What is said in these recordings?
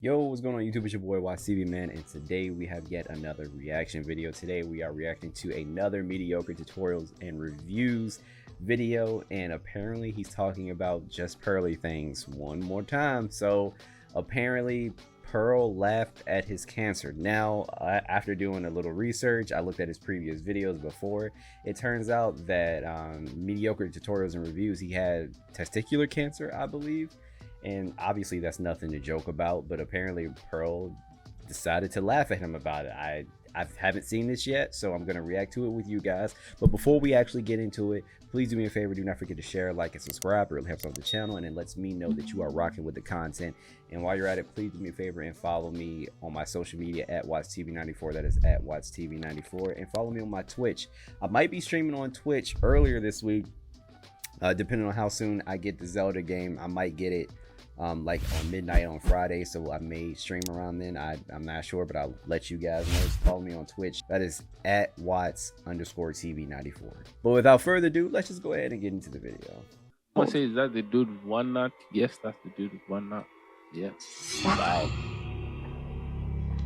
Yo, what's going on YouTube? It's your boy WattsTV, man, and today we have yet another reaction video. Today we are reacting to another mediocre tutorials and reviews video, and apparently he's talking about just pearly things one more time. So apparently Pearl laughed at his cancer. Now, after doing a little research, I looked at his previous videos before. It turns out that mediocre tutorials and reviews, he had testicular cancer, I believe. And obviously that's nothing to joke about, but apparently Pearl decided to laugh at him about it. I haven't seen this yet, so I'm going to react to it with you guys. But before we actually get into it, please do me a favor. Do not forget to share, like, and subscribe. It really helps out the channel, and it lets me know that you are rocking with the content. And while you're at it, please do me a favor and follow me on my social media at WattsTV94. That is at WattsTV94. And follow me on my Twitch. I might be streaming on Twitch earlier this week. Depending on how soon I get the Zelda game, I might get it like on midnight on Friday, so I may stream around then. I'm not sure, but I'll let you guys know. So follow me on Twitch. That is at Watts_TV94. But without further ado, let's just go ahead and get into the video. I say, is that the dude with one nut? Yes, that's the dude with one nut. Yeah. Wow.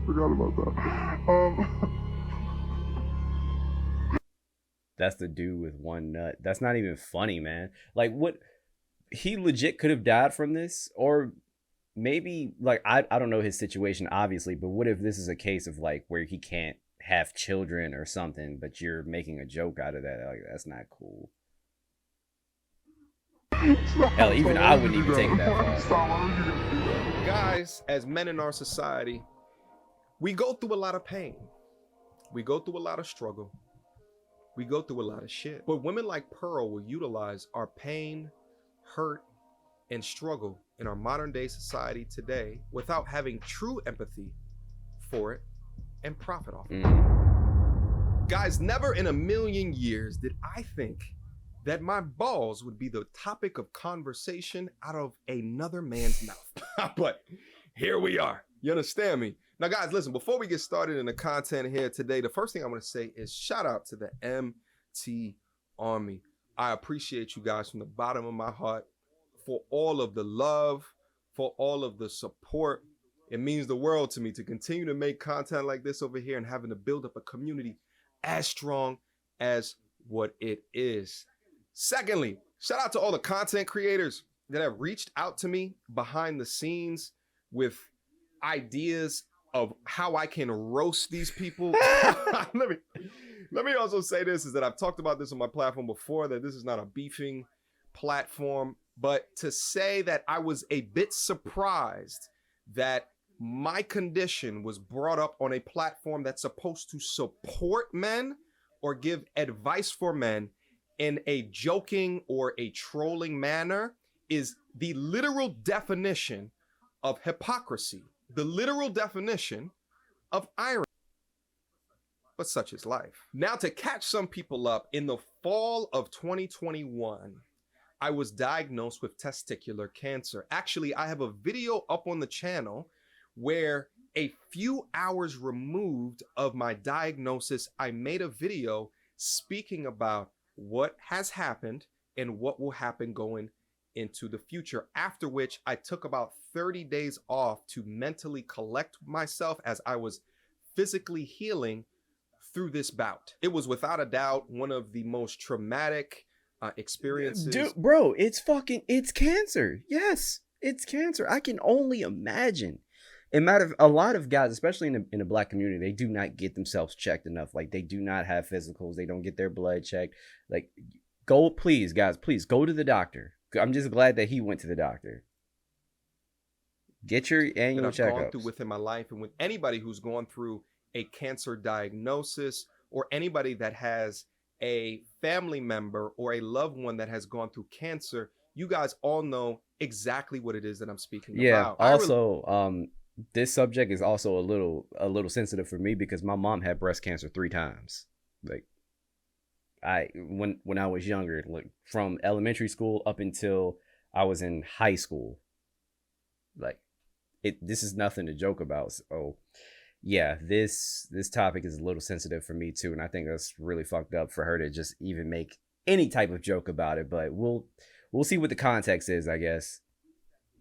Forgot about that. That's the dude with one nut. That's not even funny, man. Like, what? He legit could have died from this, or maybe, like, I don't know his situation, obviously, but what if this is a case of, like, where he can't have children or something, but you're making a joke out of that? Like, that's not cool. Hell, even I wouldn't even take it that far. Guys, as men in our society, we go through a lot of pain. We go through a lot of struggle. We go through a lot of shit. But women like Pearl will utilize our pain, hurt, and struggle in our modern day society today without having true empathy for it and profit off it. Guys, never in a million years did I think that my balls would be the topic of conversation out of another man's mouth. But here we are. You understand me? Now, guys, listen, before we get started in the content here today, the first thing I want to say is shout out to the MT Army. I appreciate you guys from the bottom of my heart for all of the love, for all of the support. It means the world to me to continue to make content like this over here and having to build up a community as strong as what it is. Secondly, shout out to all the content creators that have reached out to me behind the scenes with ideas of how I can roast these people. Let me also say this, is that I've talked about this on my platform before, that this is not a beefing platform, but to say that I was a bit surprised that my condition was brought up on a platform that's supposed to support men or give advice for men in a joking or a trolling manner is the literal definition of hypocrisy, the literal definition of irony. But such is life. Now, to catch some people up, in the fall of 2021, I was diagnosed with testicular cancer. Actually, I have a video up on the channel where a few hours removed of my diagnosis, I made a video speaking about what has happened and what will happen going into the future, after which I took about 30 days off to mentally collect myself as I was physically healing through this bout. It was without a doubt one of the most traumatic experiences. Dude, bro, it's cancer. Yes, it's cancer. I can only imagine. A lot of guys, especially in the black community, they do not get themselves checked enough. Like, they do not have physicals. They don't get their blood checked. Like, please, guys, please go to the doctor. I'm just glad that he went to the doctor. Get your annual checkups. Gone through within my life, and with anybody who's gone through a cancer diagnosis, or anybody that has a family member or a loved one that has gone through cancer, you guys all know exactly what it is that I'm speaking about. Also, this subject is also a little sensitive for me because my mom had breast cancer 3 times. Like, when I was younger, like from elementary school up until I was in high school. Like, this is nothing to joke about. So yeah, this topic is a little sensitive for me too, and I think that's really fucked up for her to just even make any type of joke about it. But we'll see what the context is, I guess.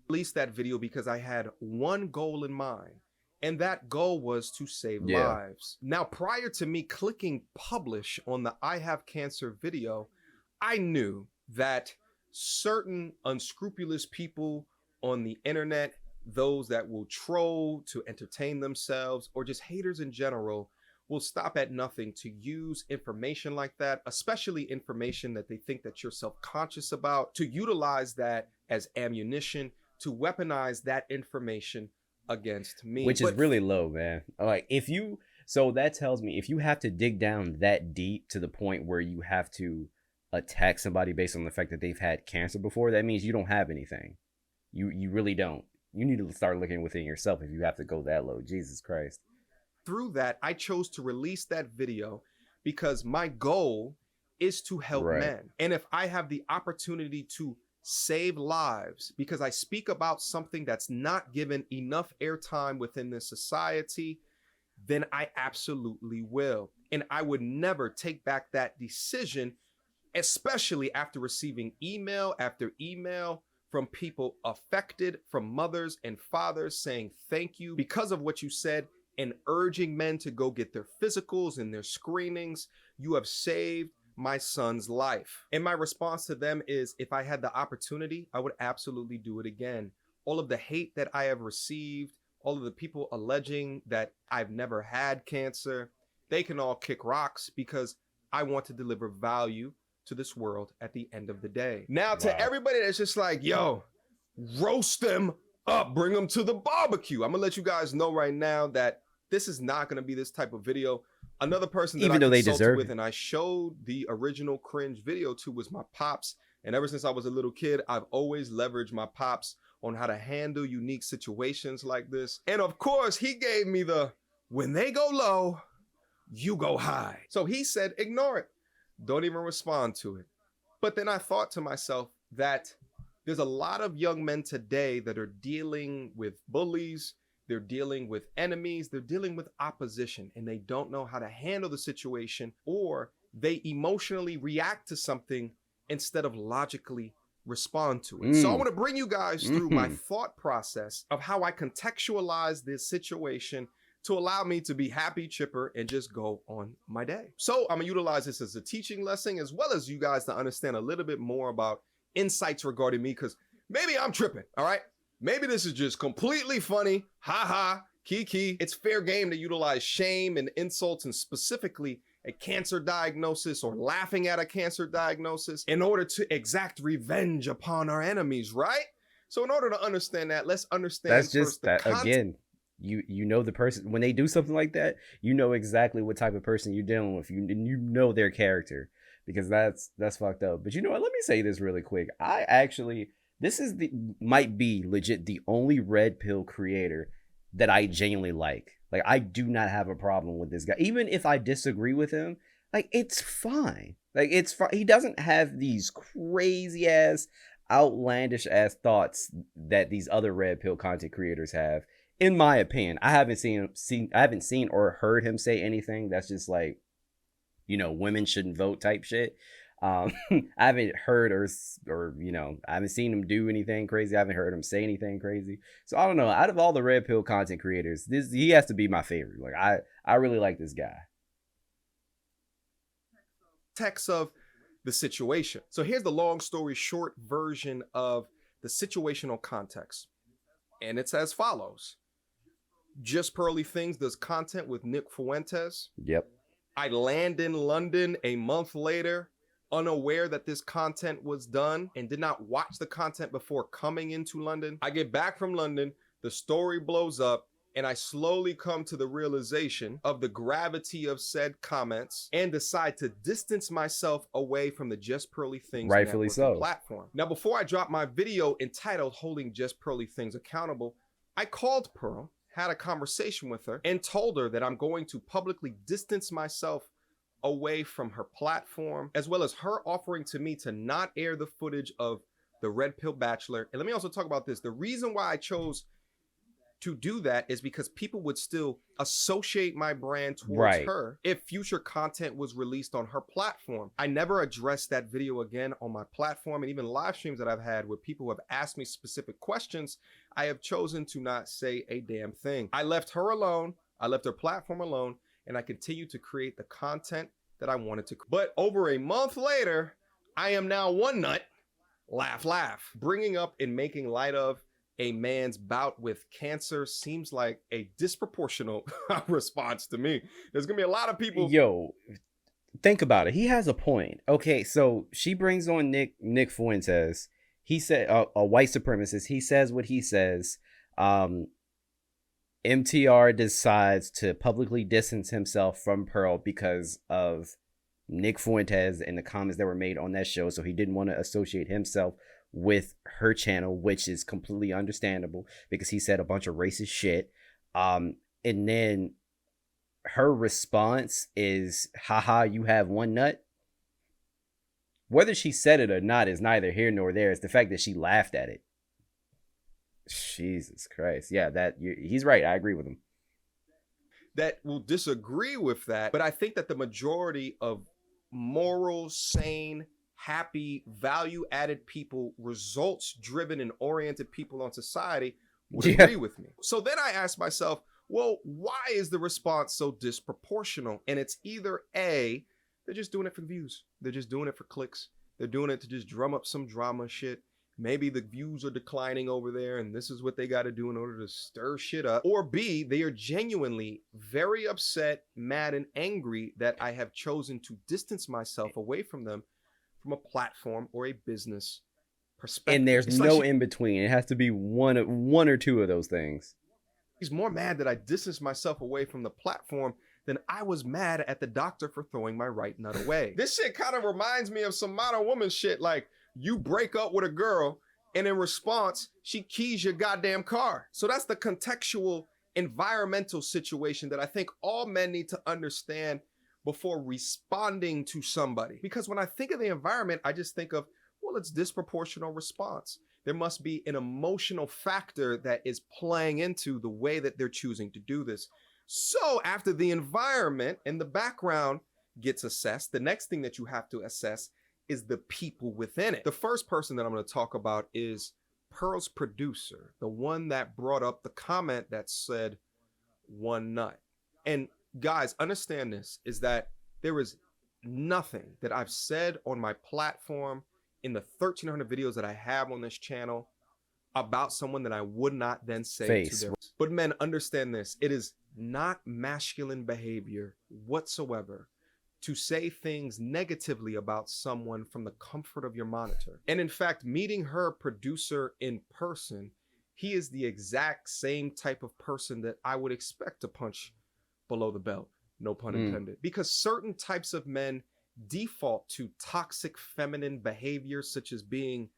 released that video because I had one goal in mind, and that goal was to save Yeah. lives. Now, prior to me clicking publish on the I Have Cancer video, I knew that certain unscrupulous people on the internet, those that will troll to entertain themselves, or just haters in general, will stop at nothing to use information like that, especially information that they think that you're self-conscious about, to utilize that as ammunition to weaponize that information against me. Which is really low, man. Like, so that tells me if you have to dig down that deep to the point where you have to attack somebody based on the fact that they've had cancer before, that means you don't have anything. You really don't. You need to start looking within yourself if you have to go that low. Jesus Christ. Through that, I chose to release that video because my goal is to help men. And if I have the opportunity to save lives, because I speak about something that's not given enough airtime within this society, then I absolutely will. And I would never take back that decision, especially after receiving email after email from people affected, from mothers and fathers saying thank you because of what you said and urging men to go get their physicals and their screenings. You have saved my son's life. And my response to them is, if I had the opportunity, I would absolutely do it again. All of the hate that I have received, all of the people alleging that I've never had cancer, they can all kick rocks because I want to deliver value to this world at the end of the day. Now, to everybody that's just like, yo, roast them up, bring them to the barbecue, I'm gonna let you guys know right now that this is not gonna be this type of video. Another person that I consulted with and I showed the original cringe video to was my pops. And ever since I was a little kid, I've always leveraged my pops on how to handle unique situations like this. And of course, he gave me the, when they go low, you go high. So he said, ignore it. Don't even respond to it. But then I thought to myself that there's a lot of young men today that are dealing with bullies, they're dealing with enemies, they're dealing with opposition, and they don't know how to handle the situation, or they emotionally react to something instead of logically respond to it. So I want to bring you guys through my thought process of how I contextualize this situation to allow me to be happy, chipper, and just go on my day. So I'm gonna utilize this as a teaching lesson, as well as you guys to understand a little bit more about insights regarding me, because maybe I'm tripping, all right? Maybe this is just completely funny, ha, kiki. It's fair game to utilize shame and insults, and specifically a cancer diagnosis or laughing at a cancer diagnosis, in order to exact revenge upon our enemies, right? So in order to understand that, let's understand that's just that again. You know the person, when they do something like that, you know exactly what type of person you're dealing with. You know their character, because that's fucked up. But you know what? Let me say this really quick. This is might be legit the only red pill creator that I genuinely like. Like, I do not have a problem with this guy, even if I disagree with him. Like, it's fine. Like, it's fine. He doesn't have these crazy ass, outlandish ass thoughts that these other red pill content creators have. In my opinion, I haven't seen or heard him say anything that's just like, you know, women shouldn't vote type shit. I haven't heard or I haven't seen him do anything crazy. I haven't heard him say anything crazy. So I don't know. Out of all the red pill content creators, he has to be my favorite. Like, I really like this guy. Text of the situation. So here's the long story short version of the situational context. And it's as follows. Just Pearly Things does content with Nick Fuentes. Yep. I land in London a month later, unaware that this content was done, and did not watch the content before coming into London. I get back from London, the story blows up, and I slowly come to the realization of the gravity of said comments and decide to distance myself away from the Just Pearly Things rightfully so platform. Now, before I drop my video entitled Holding Just Pearly Things Accountable, I called Pearl, had a conversation with her, and told her that I'm going to publicly distance myself away from her platform, as well as her offering to me to not air the footage of the Red Pill Bachelor. And let me also talk about this. The reason why I chose to do that is because people would still associate my brand towards Right. her if future content was released on her platform. I never addressed that video again on my platform, and even live streams that I've had where people have asked me specific questions, I have chosen to not say a damn thing. I left her alone, I left her platform alone, and I continue to create the content that I wanted to. But over a month later, I am now one nut, laugh, laugh. Bringing up and making light of a man's bout with cancer seems like a disproportional response to me. There's gonna be a lot of people. Yo, think about it. He has a point. Okay, so she brings on Nick Fuentes. He said a white supremacist. He says what he says. MTR decides to publicly distance himself from Pearl because of Nick Fuentes and the comments that were made on that show. So he didn't want to associate himself with her channel, which is completely understandable because he said a bunch of racist shit. And then her response is, haha, you have one nut. Whether she said it or not is neither here nor there. It's the fact that she laughed at it. Jesus Christ. Yeah, he's right. I agree with him. That will disagree with that. But I think that the majority of moral, sane, happy, value-added people, results-driven and oriented people on society would agree with me. So then I asked myself, well, why is the response so disproportional? And it's either A, they're just doing it for views. They're just doing it for clicks. They're doing it to just drum up some drama shit. Maybe the views are declining over there and this is what they got to do in order to stir shit up. Or B, they are genuinely very upset, mad, and angry that I have chosen to distance myself away from them from a platform or a business perspective. And there's no in between. It has to be one or two of those things. He's more mad that I distanced myself away from the platform than I was mad at the doctor for throwing my right nut away. This shit kind of reminds me of some Modern Woman shit. Like, you break up with a girl and in response, she keys your goddamn car. So that's the contextual environmental situation that I think all men need to understand before responding to somebody. Because when I think of the environment, I just think of, well, it's disproportional response. There must be an emotional factor that is playing into the way that they're choosing to do this. So after the environment and the background gets assessed, the next thing that you have to assess is the people within it. The first person that I'm going to talk about is Pearl's producer, the one that brought up the comment that said one nut. And guys, understand this, is that there is nothing that I've said on my platform in the 1,300 videos that I have on this channel about someone that I would not then say to their... But men, understand this. It is not masculine behavior whatsoever to say things negatively about someone from the comfort of your monitor. And in fact, meeting her producer in person, he is the exact same type of person that I would expect to punch below the belt, no pun intended. Because certain types of men default to toxic feminine behavior, such as being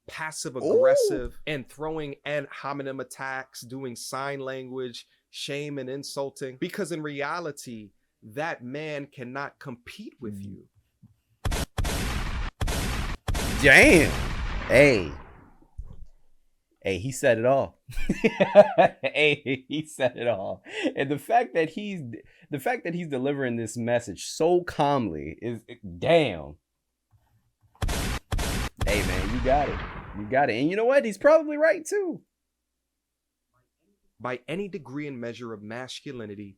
passive aggressive and throwing ad hominem attacks, doing sign language, shame and insulting, because in reality, that man cannot compete with you. Damn. Hey, he said it all. Hey, he said it all. And the fact that he's delivering this message so calmly is damn. Hey man, you got it. You got it. And you know what? He's probably right too. By any degree and measure of masculinity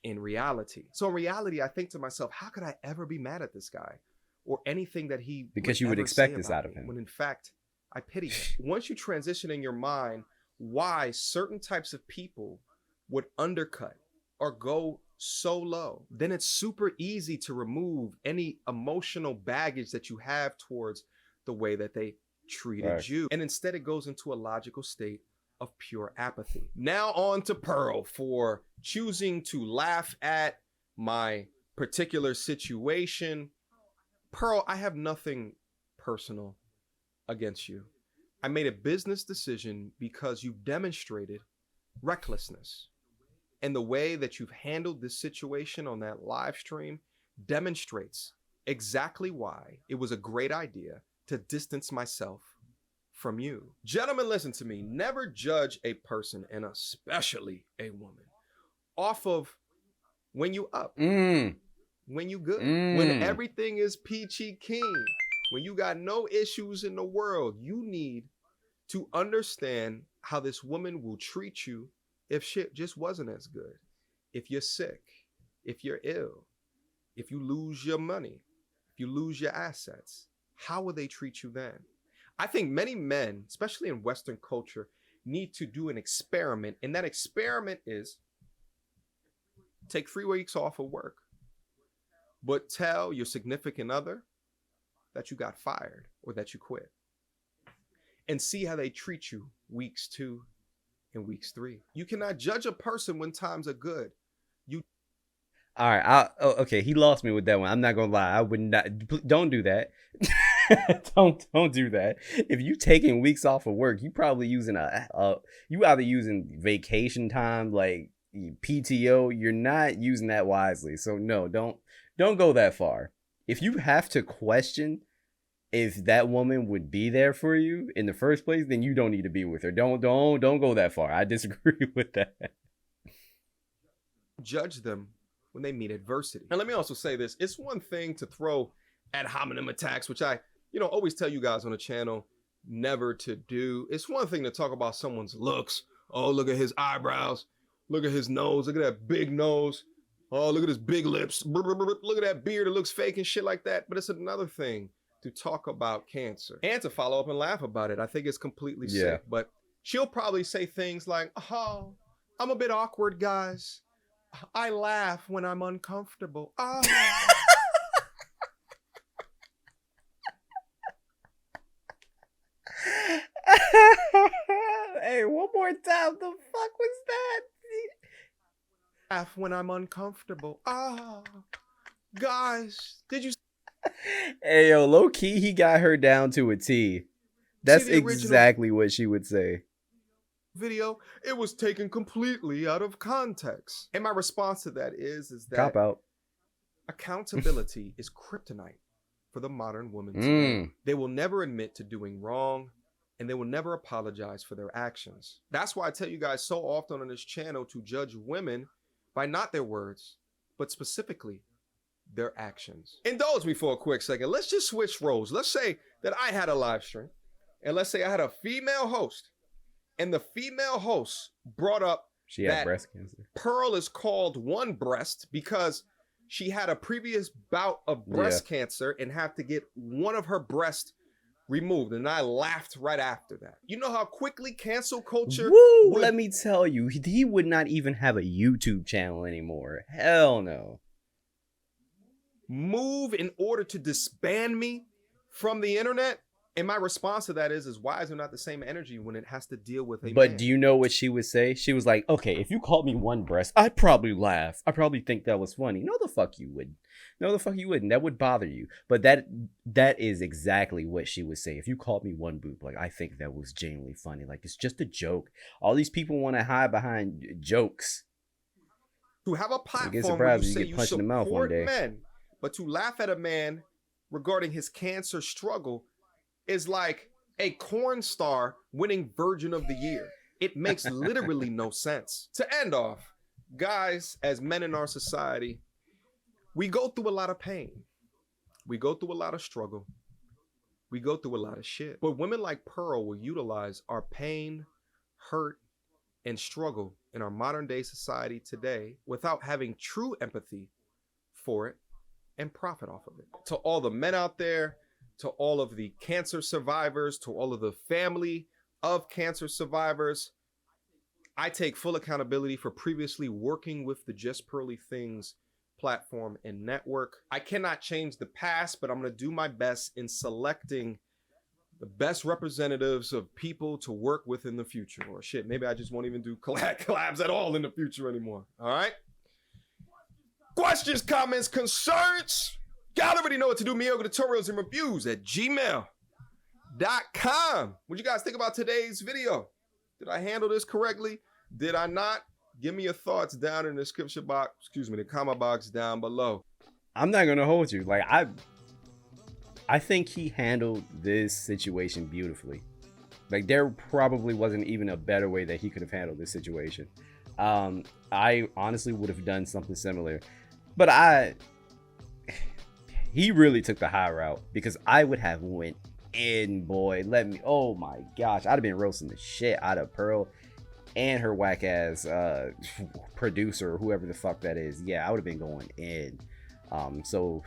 in reality. So in reality, I think to myself, how could I ever be mad at this guy or anything that he because you would expect this out of him. When in fact, I pity him. Once you transition in your mind why certain types of people would undercut or go so low, then it's super easy to remove any emotional baggage that you have towards the way that they treated you. And instead it goes into a logical state of pure apathy. Now on to Pearl for choosing to laugh at my particular situation. Pearl, I have nothing personal against you. I made a business decision because you've demonstrated recklessness. And the way that you've handled this situation on that live stream demonstrates exactly why it was a great idea to distance myself from you. Gentlemen, listen to me. Never judge a person, and especially a woman, off of when you up, when you good, when everything is peachy keen, when you got no issues in the world. You need to understand how this woman will treat you if shit just wasn't as good. If you're sick, if you're ill, if you lose your money, if you lose your assets, how will they treat you then? I think many men, especially in Western culture, need to do an experiment. And that experiment is take 3 weeks off of work, but tell your significant other that you got fired or that you quit. And see how they treat you weeks 2 and weeks 3. You cannot judge a person when times are good. All right. Okay. He lost me with that one. I'm not gonna lie. I would not. Don't do that. don't do that. If you taking weeks off of work, you probably using you either using vacation time like PTO. You're not using that wisely. So no, don't go that far. If you have to question if that woman would be there for you in the first place, then you don't need to be with her. Don't go that far. I disagree with that. Judge them when they meet adversity. And let me also say this. It's one thing to throw ad hominem attacks, which I, always tell you guys on the channel never to do. It's one thing to talk about someone's looks. Oh, look at his eyebrows. Look at his nose. Look at that big nose. Oh, look at his big lips. Look at that beard. It looks fake and shit like that. But it's another thing to talk about cancer and to follow up and laugh about it. I think it's completely sick. But she'll probably say things like, oh, I'm a bit awkward, guys. I laugh when I'm uncomfortable. Oh. Hey, one more time. The fuck was that? Laugh when I'm uncomfortable. Oh, guys, did you? Hey, yo, low key, he got her down to a T. That's exactly what she would say. Video, it was taken completely out of context. And my response to that is that cop out. Accountability is kryptonite for the modern woman today. They will never admit to doing wrong, and they will never apologize for their actions. That's why I tell you guys so often on this channel to judge women by not their words, but specifically their actions. Indulge me for a quick second. Let's just switch roles. Let's say that I had a live stream, and let's say I had a female host, and the female host brought up she had breast cancer. Pearl is called one breast because she had a previous bout of breast cancer and have to get one of her breasts removed. And I laughed right after that. You know how quickly cancel culture... Woo! Let me tell you, he would not even have a YouTube channel anymore. Hell no. Move in order to disband me from the internet. And my response to that is why is there not the same energy when it has to deal with a man? Do you know what she would say? She was like, okay, if you called me one breast, I'd probably laugh. I probably think that was funny. No, the fuck you wouldn't. No, the fuck you wouldn't. That would bother you. But that is exactly what she would say. If you called me one boob, like, I think that was genuinely funny. Like, it's just a joke. All these people want to hide behind jokes. To have a platform where you say you support men, but to laugh at a man regarding his cancer struggle is like a corn star winning Virgin of the Year. It makes literally no sense. To end off, guys, as men in our society, we go through a lot of pain. We go through a lot of struggle. We go through a lot of shit. But women like Pearl will utilize our pain, hurt, and struggle in our modern day society today without having true empathy for it and profit off of it. To all the men out there, to all of the cancer survivors, to all of the family of cancer survivors, I take full accountability for previously working with the Just Pearly Things platform and network. I cannot change the past, but I'm going to do my best in selecting the best representatives of people to work with in the future. Or shit, maybe I just won't even do collabs at all in the future anymore. All right? Questions, comments, concerns? Y'all already know what to do. Mediocre tutorials and reviews at gmail.com. What you guys think about today's video? Did I handle this correctly? Did I not? Give me your thoughts down in the description box. Excuse me, the comment box down below. I'm not gonna hold you. Like I think he handled this situation beautifully. Like, there probably wasn't even a better way that he could have handled this situation. I honestly would have done something similar, but he really took the high route, because I would have went in, boy. Oh my gosh, I'd have been roasting the shit out of Pearl and her whack ass producer, whoever the fuck that is. Yeah, I would have been going in. So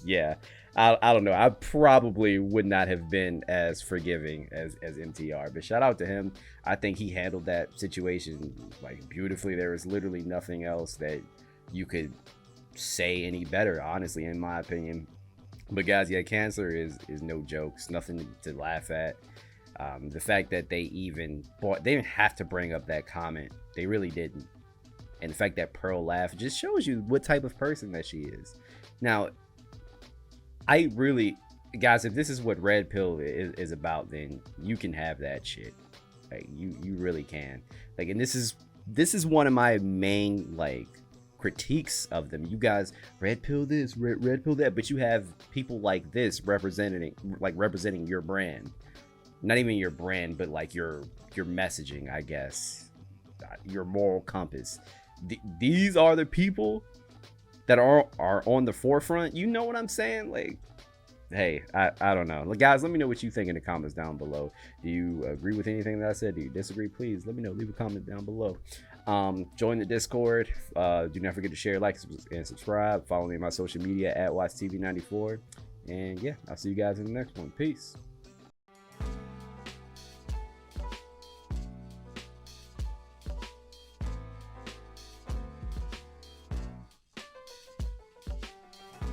yeah, I don't know. I probably would not have been as forgiving as MTR, but shout out to him. I think he handled that situation like beautifully. There was literally nothing else that you could say any better, honestly, in my opinion. But guys, yeah, cancer is no joke. It's nothing to laugh at. The fact that they didn't have to bring up that comment. They really didn't. And the fact that Pearl laughed just shows you what type of person that she is. Now, guys, if this is what Red Pill is about, then you can have that shit. Like, you really can. Like, and this is one of my main, like, critiques of them. You guys red pill this, red pill that, but you have people like this representing your brand. Not even your brand, but like your messaging, I guess. Your moral compass. These are the people that are on the forefront. You know what I'm saying? Like, hey, I don't know. Guys, let me know what you think in the comments down below. Do you agree with anything that I said? Do you disagree? Please let me know. Leave a comment down below. Join the Discord. Do not forget to share, like, and subscribe. Follow me on my social media at WattsTV94. And yeah, I'll see you guys in the next one. Peace.